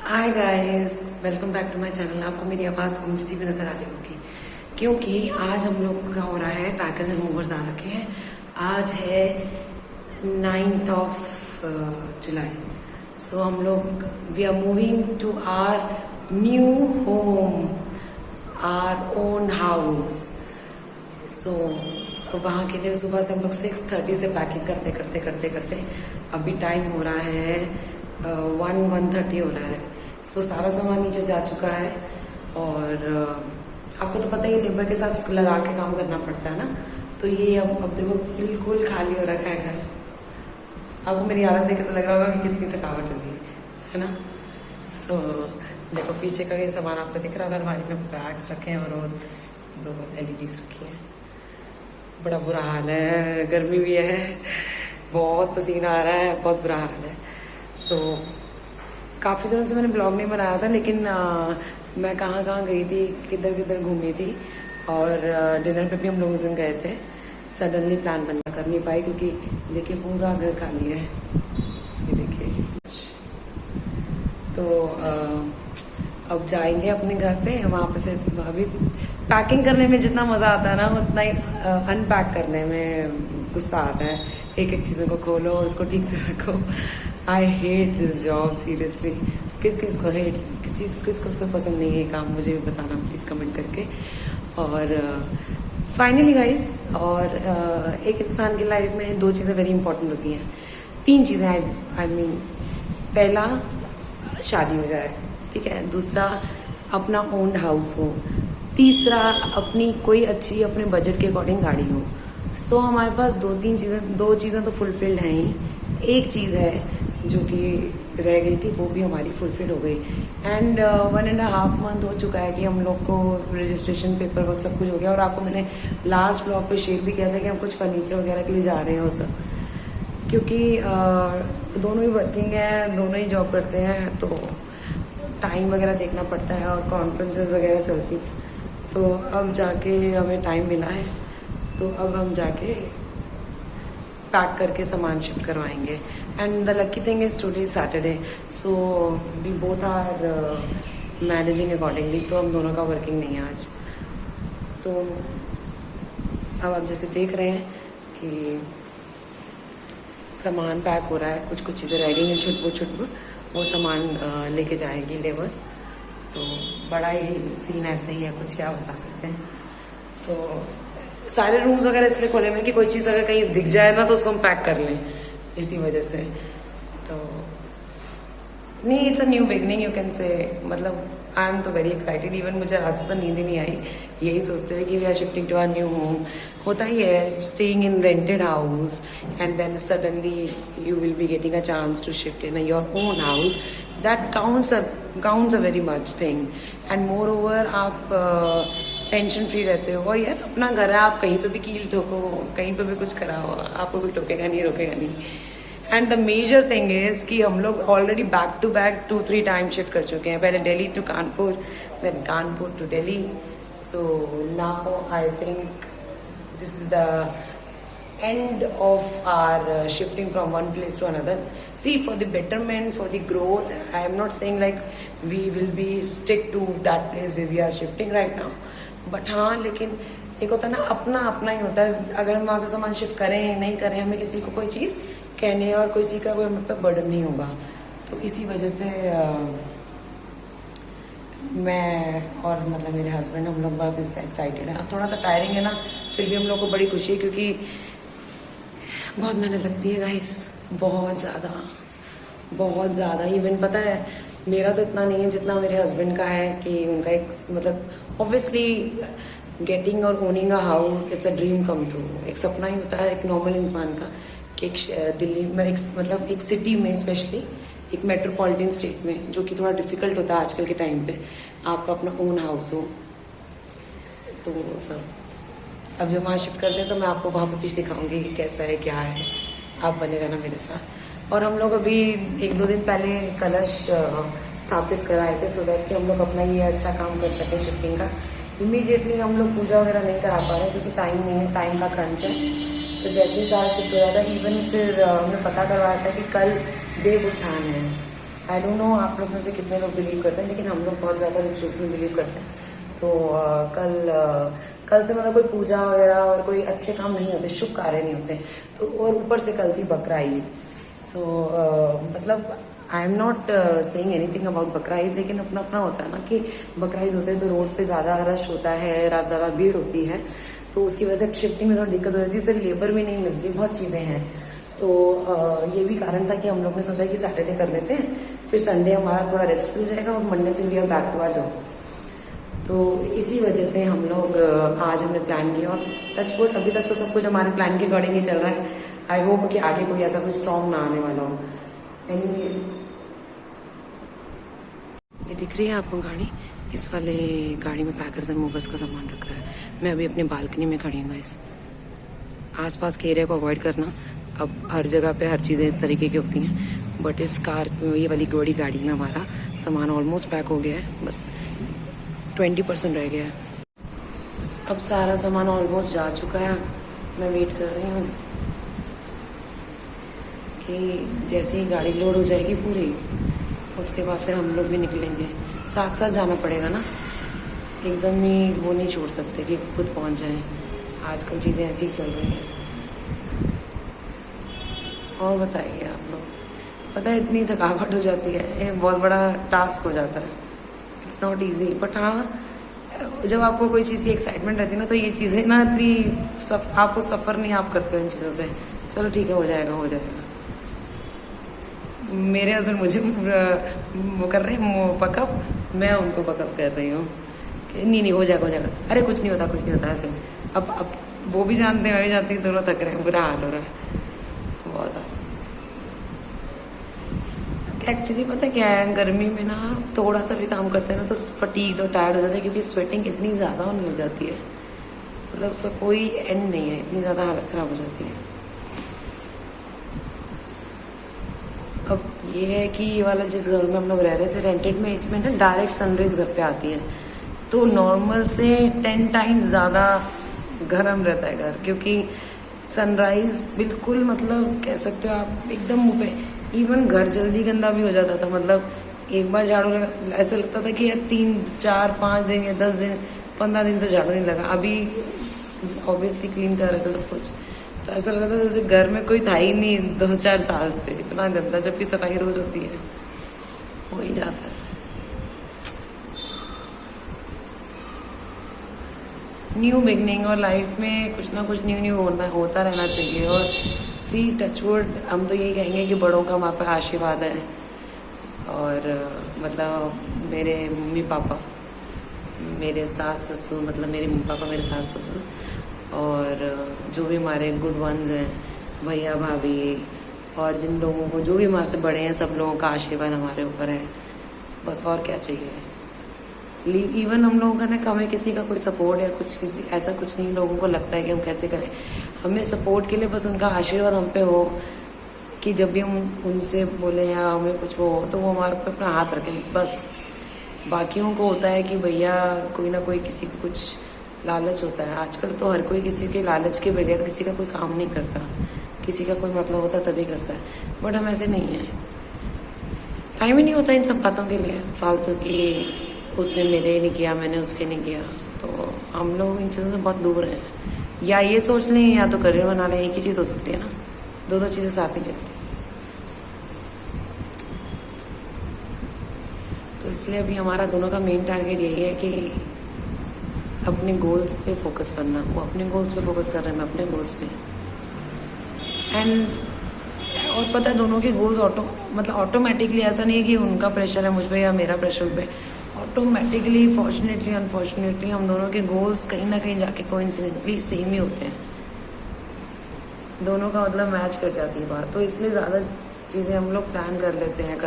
Hi guys, welcome back to my channel. आपको मेरी आवाज़ गूंजती हुई नजर आ रही होगी क्योंकि आज हम लोग का हो रहा है पैकर्स एंड मूवर्स आ रखे हैं। आज है 9th ऑफ जुलाई। सो हम लोग we are moving to our new home, our own house. So वहाँ के लिए सुबह से हम लोग 6:30 से पैकिंग करते करते करते करते अभी टाइम हो रहा है 1:30 हो रहा है। सो सारा सामान नीचे जा चुका है और आपको तो पता ही लेबर के साथ लगा के काम करना पड़ता है ना। तो ये अब देखो बिल्कुल खाली हो रखा है घर। आपको मेरी हालत देख के तो लग रहा होगा कि कितनी थकावट होगी, है ना। सो देखो पीछे का ये सामान आपको दिख रहा है, अलमारी में बैग्स रखे हैं और वो 2 LEDs रखी हैं। बड़ा बुरा हाल है, गर्मी भी है, बहुत पसीना आ रहा है, बहुत बुरा हाल है। तो काफ़ी दिनों से मैंने ब्लॉग नहीं बनाया था, लेकिन मैं कहाँ कहाँ गई थी, किधर किधर घूमी थी और डिनर पे भी हम लोग उस दिन गए थे। सडनली प्लान बना कर नहीं पाई क्योंकि देखिए पूरा घर खाली है, ये देखिए। तो अब जाएंगे अपने घर पे, वहाँ पे फिर अभी पैकिंग करने में जितना मज़ा आता है ना उतना ही अनपैक करने में गुस्सा आता है। एक एक चीज़ों को खोलो और उसको ठीक से रखो। I hate this job seriously. किसको हेट, किसको उसको पसंद नहीं है ये काम, मुझे भी बताना प्लीज़ कमेंट करके। और फाइनली गाइस, और एक इंसान की लाइफ में 2 चीज़ें वेरी इंपॉर्टेंट होती हैं, 3 चीज़ें आई मीन। पहला शादी हो जाए, ठीक है। दूसरा अपना ओन्ड हाउस हो। तीसरा अपनी कोई अच्छी अपने बजट के अकॉर्डिंग गाड़ी हो। सो हमारे पास 2 चीज़ें तो फुलफिल्ड हैं ही। एक चीज़ है जो कि रह गई थी, वो भी हमारी फुलफिल हो गई। एंड 1.5 मंथ हो चुका है कि हम लोग को रजिस्ट्रेशन पेपर वर्क सब कुछ हो गया। और आपको मैंने लास्ट ब्लॉग पे शेयर भी किया था कि हम कुछ फर्नीचर वगैरह के लिए जा रहे हैं वो सब, क्योंकि दोनों ही वर्किंग हैं, दोनों ही जॉब करते हैं, तो टाइम वगैरह देखना पड़ता है और कॉन्फ्रेंसेस वगैरह चलती है। तो अब जाके हमें टाइम मिला है, तो अब हम जाके पैक करके सामान शिफ्ट करवाएंगे। And the lucky thing is today is Saturday, so we both are managing accordingly. तो हम दोनों का वर्किंग नहीं है आज। तो अब आप जैसे देख रहे हैं कि सामान पैक हो रहा है, कुछ कुछ चीज़ें रेडी हैं, छुटपुट वो सामान लेके जाएगी लेबर। तो बड़ा ही सीन ऐसे ही है, कुछ क्या बता सकते हैं। तो सारे रूम्स वगैरह इसलिए खोले हुए कि कोई चीज़ अगर कहीं दिख जाए ना तो उसको हम पैक कर लें, इसी वजह से। तो नहीं, it's a new beginning you can say. मतलब आई एम तो वेरी एक्साइटेड। इवन मुझे आज से तो नींद ही नहीं आई, यही सोचते हुए कि we are shifting to our new home. होता ही है staying in rented house and then suddenly you will be getting a chance to shift in your own house. That counts a very much thing. And moreover आप tension free रहते हो। और यार अपना घर है, आप कहीं पे भी कील ठोको, कहीं पे भी कुछ कराओ, आपको कोई टोकेगा नहीं, रोकेगा नहीं। And the major thing is कि हम लोग already back to back 2-3 time shift कर चुके हैं। पहले Delhi to Kanpur, then Kanpur to Delhi. So now I think this is the end of our shifting from one place to another. See, for the betterment, for the growth, I am not saying like we will be stick to that place where we are shifting right now, but हाँ, लेकिन एक होता है ना, अपना अपना ही होता है। अगर हम वहाँ से सामान शिफ्ट करें नहीं करें, हमें किसी को कोई चीज़ कहने और किसी का कोई हम पे बर्डन नहीं होगा। तो इसी वजह से मैं और मतलब मेरे हस्बैंड, हम लोग बहुत एक्साइटेड हैं। थोड़ा सा टायरिंग है ना, फिर भी हम लोग को बड़ी खुशी है क्योंकि बहुत मेहनत लगती है गाइस, बहुत ज़्यादा। इवन पता है मेरा तो इतना नहीं है जितना मेरे हस्बैंड का है कि उनका एक मतलब ऑब्वियसली गेटिंग और owning a house it's a dream come true. एक सपना ही होता है एक नॉर्मल इंसान का कि एक दिल्ली में मतलब एक सिटी में, स्पेशली एक मेट्रोपॉलिटन स्टेट में, जो कि थोड़ा डिफ़िकल्ट होता है आजकल के टाइम पे, आपका अपना ओन हाउस हो। तो वो सब अब जब वहाँ शिफ्ट करते हैं तो मैं आपको वहाँ पर भी दिखाऊंगी कि कैसा है क्या है। आप बने रहना मेरे साथ। और हम लोग अभी 1-2 दिन पहले कलश स्थापित कराए थे सो दैट कि हम लोग अपना ये अच्छा काम कर सकें शिफ्टिंग का। इमीडिएटली हम लोग पूजा वगैरह नहीं करा पा रहे क्योंकि टाइम नहीं है, टाइम का क्रंच है। तो जैसे ही सारा शिफ्ट हो रहा था, इवन फिर हमने पता करवाया था कि कल देव उत्थान है, आई डोंट नो आप लोग में से कितने लोग बिलीव करते हैं, लेकिन हम लोग बहुत ज़्यादा रिचुअल्स में बिलीव करते हैं। तो कल से मतलब कोई पूजा वगैरह और कोई अच्छे काम नहीं होते, शुभ कार्य नहीं होते। तो और ऊपर से कल थी बकरा ईद। सो मतलब आई am not saying anything about बकरा ईद, लेकिन अपना अपना होता है ना कि बकरा ईद होते हैं तो रोड पे ज़्यादा रश होता है, ज़्यादा भीड़ होती है, तो उसकी वजह से शिफ्टिंग में थोड़ी दिक्कत हो जाती है, फिर लेबर भी नहीं मिलती, बहुत चीज़ें हैं। तो ये भी कारण था कि हम लोग ने सोचा कि सैटरडे कर लेते हैं, फिर संडे हमारा थोड़ा रेस्ट हो जाएगा और मंडे से we are back to our job. तो इसी वजह से हम लोग आज हमने प्लान किया, और टचवुड अभी तक तो सब कुछ हमारे प्लान के अकॉर्डिंग ही चल रहा है। आई होप कि आगे कोई ऐसा कोई स्ट्रॉन्ग ना आने वाला हो। एनीवेज, ये दिख रही है आपको गाड़ी, इस वाले गाड़ी में पैकर्स एंड मूवर्स का सामान रख रहा है। मैं अभी अपनी बालकनी में खड़ी हूँ। इस आसपास के एरिया को अवॉइड करना। अब हर जगह पे हर चीज़ें इस तरीके की होती हैं, बट इस कार ये वाली बड़ी गाड़ी में हमारा सामान ऑलमोस्ट पैक हो गया है, बस 20% रह गया है। अब सारा सामान ऑलमोस्ट जा चुका है। मैं वेट कर रही हूँ कि जैसे ही गाड़ी लोड हो जाएगी पूरी, उसके बाद फिर हम लोग भी निकलेंगे। साथ साथ जाना पड़ेगा ना, एकदम ही वो नहीं छोड़ सकते कि खुद पहुँच जाएं। आजकल चीज़ें ऐसी ही चल रही हैं। और बताइए आप लोग, पता है इतनी थकावट हो जाती है, ये बहुत बड़ा टास्क हो जाता है। इट्स नॉट ईजी, बट हाँ, जब आपको कोई चीज़ की एक्साइटमेंट रहती है ना, तो ये चीज़ें ना इतनी आपको सफ़र नहीं आप करते हो इन चीज़ों से। चलो ठीक है, हो जाएगा हो जाएगा। मेरे हस्बैंड मुझे वो कर रहे हैं पकअप, मैं उनको पकअप कर रही हूँ। नहीं नहीं, हो जाएगा हो जाएगा, अरे कुछ नहीं होता कुछ नहीं होता ऐसे। अब वो भी जानते हैं, मैं भी जानती हूँ, दोनों थक रहे हैं, बुरा हाल हो रहा है बहुत। एक्चुअली पता क्या है, गर्मी में ना थोड़ा सा भी काम करते हैं ना तो फटीग्ड और टायर्ड हो जाता है, क्योंकि स्वेटिंग इतनी ज़्यादा होने लग जाती है, मतलब उसका कोई एंड नहीं है, इतनी ज़्यादा हालत ख़राब हो जाती है। अब ये है कि ये वाला जिस घर में हम लोग रह रहे थे रेंटेड में, इसमें ना डायरेक्ट सनराइज घर पे आती है, तो नॉर्मल से 10 टाइम्स ज़्यादा गर्म रहता है घर, क्योंकि सनराइज बिल्कुल मतलब कह सकते हो आप एकदम मुँह पे। इवन घर जल्दी गंदा भी हो जाता था, मतलब एक बार झाड़ू लगा ऐसा लगता था कि यार 3 4 5 दिन या 10 दिन 15 दिन से झाड़ू नहीं लगा। अभी ऑब्वियसली क्लीन कर रहे थे सब कुछ, तो ऐसा लगता था जैसे घर में कोई था ही नहीं 2-4 साल से, इतना गंदा, जबकि सफाई रोज होती है, हो ही जाता है। न्यू बिगनिंग, और लाइफ में कुछ ना कुछ न्यू होता रहना चाहिए। और सी टचवुड, हम तो यही कहेंगे कि बड़ों का वहाँ पर आशीर्वाद है। और मतलब मेरे मम्मी पापा, मेरे सास ससुर, मतलब मेरे मम्मी पापा, मेरे सास ससुर, और जो भी हमारे गुड वंस हैं, भैया भाभी, और जिन लोगों को जो भी हमारे से बड़े हैं, सब लोगों का आशीर्वाद हमारे ऊपर है, बस और क्या चाहिए। इवन हम लोगों का ना हमें किसी का कोई सपोर्ट या कुछ किसी ऐसा कुछ नहीं, लोगों को लगता है कि हम कैसे करें, हमें सपोर्ट के लिए बस उनका आशीर्वाद हम पे हो, कि जब भी हम उनसे बोले या हमें कुछ हो तो वो हमारे पे अपना हाथ रखें बस। बाकियों को होता है कि भैया कोई ना कोई किसी को कुछ लालच होता है, आजकल तो हर कोई किसी के लालच के बगैर किसी का कोई काम नहीं करता, किसी का कोई मतलब होता तभी करता है, बट हम ऐसे नहीं हैं। टाइम ही नहीं होता इन सब बातों के लिए, फालतू की उसने मेरे नहीं किया, मैंने उसके नहीं किया, तो हम लोग इन चीज़ों से बहुत दूर हैं। या ये सोच लें या तो करियर बना लें, एक ही चीज़ हो सकती है ना, दो चीज़ें साथ नहीं चलती। तो इसलिए अभी हमारा दोनों का मेन टारगेट यही है कि अपने गोल्स पे फोकस करना। वो अपने गोल्स पे फोकस कर रहे हैं, मैं अपने गोल्स पे। एंड और पता है दोनों के गोल्स मतलब ऑटोमेटिकली, ऐसा नहीं है कि उनका प्रेशर है मुझ पर या मेरा प्रेशर उन पे, ऑटोमेटिकली फॉर्चुनेटली अनफॉर्चुनेटली हम दोनों के गोल्स कहीं ना कहीं जाके कोइंसिडेंटली सेम ही होते हैं, दोनों का मतलब मैच कर जाती है बात। तो इसलिए ज़्यादा चीज़ें हम लोग प्लान कर लेते हैं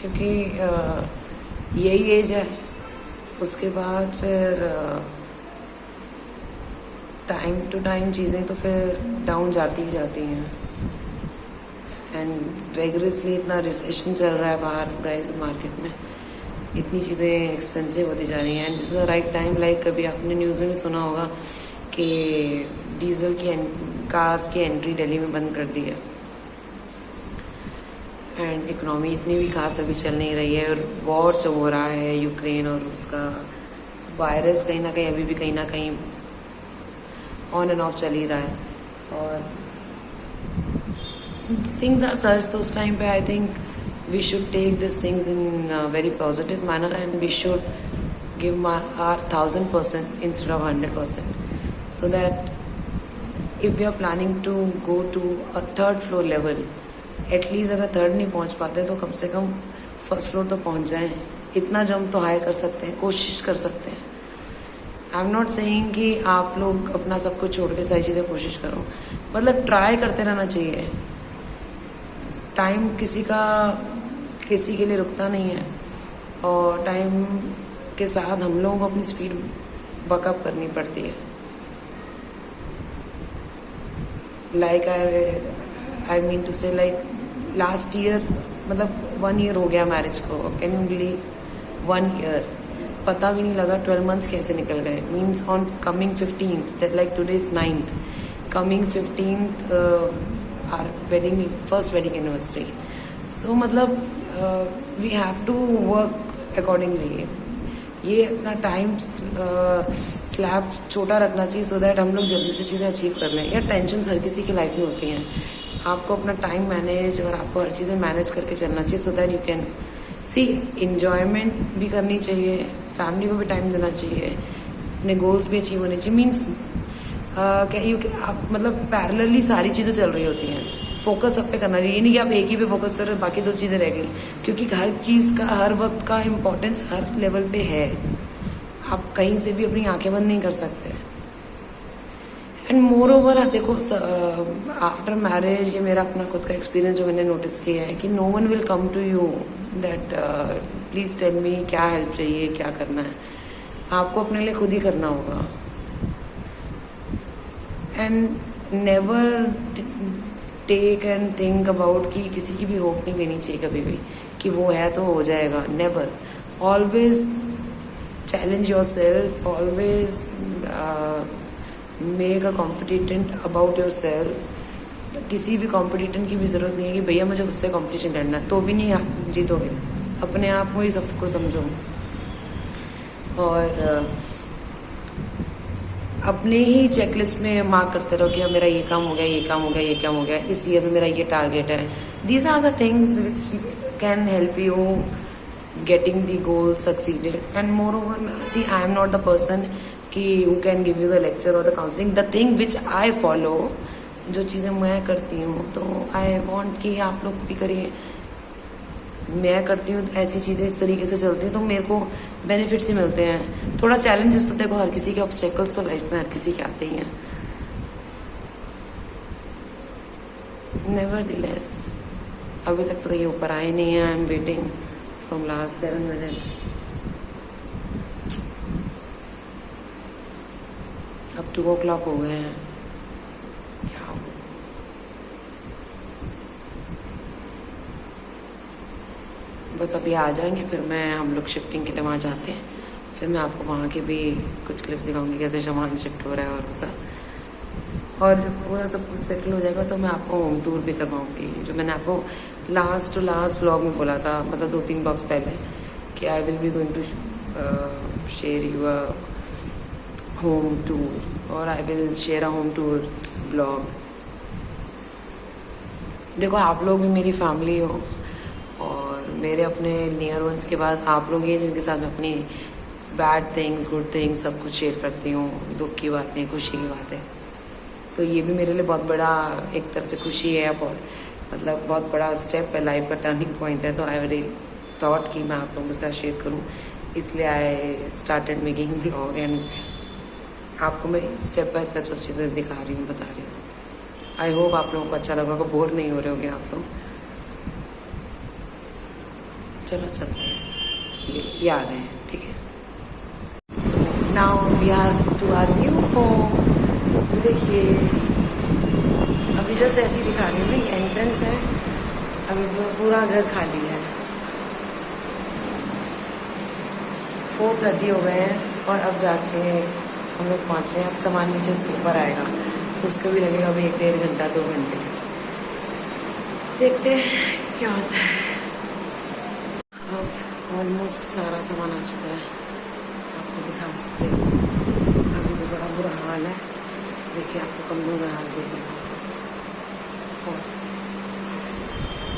क्योंकि यही एज है, उसके बाद फिर टाइम टू टाइम चीज़ें तो फिर डाउन जाती ही जाती हैं। एंड रेगुलरली इतना रिसेशन चल रहा है बाहर गाइस, मार्केट में इतनी चीज़ें एक्सपेंसिव होती जा रही हैं। And this is the right time, like कभी आपने न्यूज़ में भी सुना होगा कि डीजल की कार्स की एंट्री दिल्ली में बंद कर दी है। एंड इकोनॉमी इतनी भी खास अभी चल नहीं रही है, और वॉर जो हो रहा है यूक्रेन और उसका वायरस कहीं ना कहीं अभी भी कहीं ना कहीं ऑन एंड ऑफ चल ही रहा है, और थिंग्स आर सच। तो उस टाइम पे I think we should take this things in very positive manner and we should give our 1000% instead of 100%, so that if we are planning to go to a third floor level, at least अगर third नहीं पहुंच पाते तो कम से come first floor तो पहुंच जाएं। इतना जंप तो हाई कर सकते हैं, कोशिश कर सकते हैं। आई एम नॉट सेइंग कि आप लोग अपना सब कुछ छोड़ के सारी चीज़ें कोशिश करो, मतलब ट्राई करते रहना चाहिए। टाइम किसी के लिए रुकता नहीं है, और टाइम के साथ हम लोगों को अपनी स्पीड बकअप करनी पड़ती है। Like I mean to say like last year, मतलब 1 ईयर हो गया मैरिज को। Can you believe 1 year? पता भी नहीं लगा 12 मंथ्स कैसे निकल गए। Means on coming 15th, like today is 9th, coming 15th our wedding, first wedding anniversary. So मतलब we have to work accordingly. ये अपना टाइम स्लैब छोटा रखना चाहिए, सो दैट हम लोग जल्दी से चीज़ें अचीव कर लें। या टेंशन हर किसी की लाइफ में होती हैं, आपको अपना टाइम मैनेज और आपको हर चीज़ें मैनेज करके चलना चाहिए, so that you can see. Enjoyment भी करनी चाहिए, फैमिली को भी टाइम देना चाहिए, अपने गोल्स भी अचीव होने चाहिए। मीन्स आप मतलब पैरेलली सारी चीज़ें चल रही होती हैं, फोकस सब पे करना चाहिए। ये नहीं कि आप एक ही पे फोकस करो बाकी 2 चीज़ें रह गई, क्योंकि हर चीज़ का हर वक्त का इम्पोर्टेंस हर लेवल पे है। आप कहीं से भी अपनी आंखें बंद नहीं कर सकते। एंड मोर ओवर देखो, आफ्टर मैरिज, ये मेरा अपना खुद का एक्सपीरियंस जो मैंने नोटिस किया है कि no one will come to you that please tell me क्या हेल्प चाहिए, क्या करना है। आपको अपने लिए खुद ही करना होगा। And never take and think about कि किसी की भी होप नहीं लेनी चाहिए कभी भी कि वो है तो हो जाएगा। Never. Always challenge yourself, always make a competitor about yourself. किसी भी कॉम्पिटिटेंट की भी ज़रूरत नहीं है कि भैया मुझे उससे कॉम्पिटिशन लड़ना है, तो भी नहीं जीतोगे। अपने आप को ही सबको समझो, और अपने ही चेकलिस्ट में मार्क करते रहो कि अब मेरा ये काम हो गया, ये काम हो गया, ये काम हो गया, इस ईयर में मेरा ये टारगेट है। These are the things which can help you getting the goal succeeded. And moreover, see I am not the person कि who can give you the lecture और the counselling. The thing which I follow, जो चीज़ें मैं करती हूँ, तो I want कि आप लोग भी करिए। मैं करती हूँ ऐसी चीज़ें इस तरीके से चलती हैं तो मेरे को बेनिफिट्स ही मिलते हैं। थोड़ा चैलेंजेस तो देखो हर किसी के, ऑब्स्टेकल्स तो लाइफ में हर किसी के आते ही हैं। नेवरदलेस अभी तक तो ये ऊपर आए नहीं है। I am waiting from last 7 minutes। अब 2 o'clock हो गए हैं। क्या हो, बस अभी आ जाएंगे, फिर हम लोग शिफ्टिंग के लिए वहाँ जाते हैं। फिर मैं आपको वहाँ के भी कुछ क्लिप्स दिखाऊंगी कैसे सामान शिफ्ट हो रहा है और वो सब। और जब पूरा सब कुछ सेटल हो जाएगा तो मैं आपको होम टूर भी करवाऊँगी, जो मैंने आपको लास्ट व्लॉग में बोला था, मतलब 2-3 ब्लॉग्स पहले, कि I will be going to share you a home tour, और I will share a home tour blog. देखो आप लोग भी मेरी फैमिली हो, और मेरे अपने नियर वंस के बाद आप लोग ही हैं जिनके साथ मैं अपनी बैड थिंग्स, गुड थिंग्स सब कुछ शेयर करती हूँ, दुख की बातें, खुशी की बातें। तो ये भी मेरे लिए बहुत बड़ा एक तरह से खुशी है, और मतलब बहुत बड़ा स्टेप है, लाइफ का टर्निंग पॉइंट है। तो आई वेरी थॉट कि मैं आप लोगों के साथ शेयर करूँ, इसलिए I started making blog. And आपको मैं स्टेप बाय स्टेप सब चीज़ें दिखा रही हूँ, बता रही हूँ। आई होप आप लोगों को अच्छा लगा होगा, बोर नहीं हो रहे होंगे आप लोग। चलो चलते हैं, ये आ गए हैं, ठीक है। Now we are to our new home. देखिए अभी जस्ट ऐसी दिखा रही हूँ ना, ये एंट्रेंस है, अभी पूरा घर खाली है। 4:30 हो गए हैं, और अब जाके हम लोग पहुँचे हैं। अब सामान नीचे से ऊपर आएगा, उसके भी लगेगा अभी 1-1.5 घंटा, 2 घंटे। देखते हैं क्या होता है। अब ऑलमोस्ट सारा सामान आ चुका है, आपको दिखा सकते हैं। अभी तो बड़ा बुरा हाल है, देखिए आपको कमरों का हाल देखिए।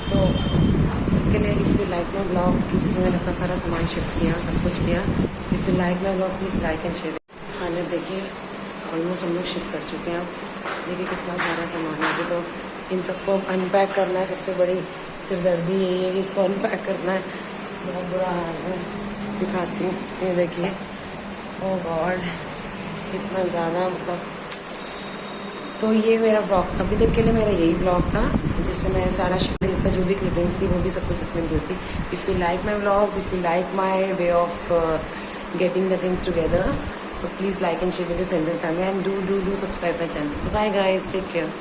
तो के लिए if you like my blog, जिसमें मैंने अपना सारा सामान शिफ्ट किया, सब कुछ किया, if you like my blog please like and share. हालत देखिए, ऑलमोस्ट हम लोग शिफ्ट कर चुके हैं। अब देखिए कितना सारा सामान है। अभी तो इन सबको अनपैक करना है, सबसे बड़ी सिरदर्दी यही है कि इसको अनपैक करना है। बहुत बुरा हाल है, दिखाती हूँ। ये देखिए, ओह गॉड, इतना ज़्यादा मतलब। तो ये मेरा ब्लॉग अभी तक के लिए मेरा यही ब्लॉग था, जिसमें मैं सारा इसका जो भी क्लिपिंग्स थी वो भी सब कुछ इसमें इंक्लूड थी। If you like my blogs, if you like my way of getting the things together, so please like and share with your friends and family, and do subscribe my channel. Bye guys, take care.